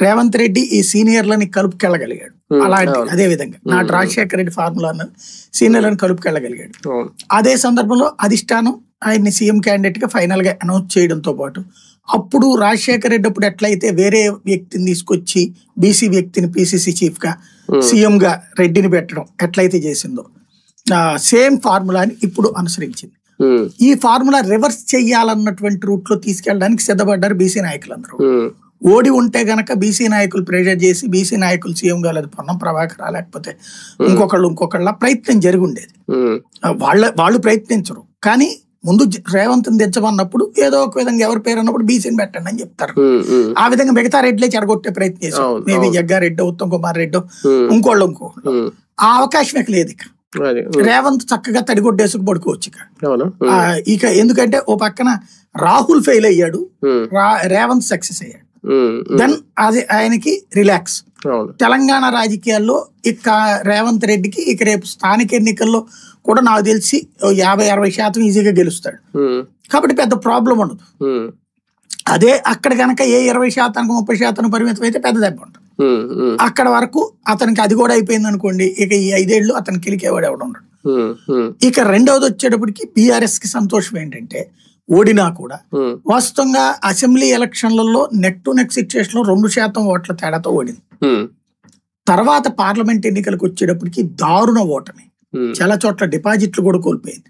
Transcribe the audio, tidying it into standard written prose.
రేవంత్ రెడ్డి ఈ సీనియర్లని కలుపుకెళ్ళగలిగాడు. అలాంటి అదే విధంగా నాటి రాజశేఖర రెడ్డి ఫార్ములా సీనియర్లను కలుపుకెళ్ళగలిగాడు. అదే సందర్భంలో అధిష్టానం ఆయన్ని సీఎం క్యాండిడేట్ గా ఫైనల్ గా అనౌన్స్ చేయడంతో పాటు అప్పుడు రాజశేఖర రెడ్డి అప్పుడు ఎట్లయితే వేరే వ్యక్తిని తీసుకొచ్చి బీసీ వ్యక్తిని పిసిసి చీఫ్ గా సీఎం గా రెడ్డిని పెట్టడం ఎట్లయితే చేసిందో సేమ్ ఫార్ములాని ఇప్పుడు అనుసరించింది. ఈ ఫార్ములా రివర్స్ చెయ్యాలన్నటువంటి రూట్ లో తీసుకెళ్ళడానికి సిద్ధపడ్డారు బీసీ నాయకులందరూ. ఓడి ఉంటే గనక బీసీ నాయకులు ప్రెషర్ చేసి బీసీ నాయకులు సీఎం గా లేదు పొన్నం ప్రభాకర్ లేకపోతే ఇంకొకళ్ళ ప్రయత్నం జరిగి ఉండేది. వాళ్ళు ప్రయత్నించరు కానీ ముందు రేవంత్ దించమన్నప్పుడు ఏదో ఒక విధంగా ఎవరి పేరు అన్నప్పుడు బీసీని పెట్టండి అని చెప్తారు. ఆ విధంగా మిగతా రెడ్లే చెడగొట్టే ప్రయత్నం చేశారు. మేబీ జగ్గారెడ్డి ఉత్తమ్ కుమార్ రెడ్డి ఇంకోళ్ళు ఆ అవకాశం ఇక లేదు. ఇక రేవంత్ చక్కగా తడిగొడ్డేసుకు పడుకోవచ్చు ఇక ఎందుకంటే ఓ పక్కన రాహుల్ ఫెయిల్ అయ్యాడు, రేవంత్ సక్సెస్ అయ్యాడు. దెన్ అది ఆయనకి రిలాక్స్. తెలంగాణ రాజకీయాల్లో ఇక రేవంత్ రెడ్డికి ఇక రేపు స్థానిక ఎన్నికల్లో కూడా నాకు తెలిసి 50-60% ఈజీగా గెలుస్తాడు కాబట్టి పెద్ద ప్రాబ్లం ఉండదు. అదే అక్కడ కనుక 20% 30% పరిమితం అయితే పెద్ద దెబ్బ ఉంటుంది. అక్కడ వరకు అతనికి అది కూడా అయిపోయింది అనుకోండి, ఇక ఈ 5 ఏళ్ళు అతను కిలికేవాడు ఎవడు ఉండడు. ఇక రెండవది వచ్చేటప్పటికి బీఆర్ఎస్ కి సంతోషం ఏంటంటే ఓడినా కూడా వాస్తవంగా అసెంబ్లీ ఎలక్షన్లలో నెక్ టు నెక్ సిచ్యువేషన్ లో 2% ఓట్ల తేడాతో ఓడింది. తర్వాత పార్లమెంట్ ఎన్నికలకు వచ్చేటప్పటికి దారుణ ఓటమి, చాలా చోట్ల డిపాజిట్లు కూడా కోల్పోయింది.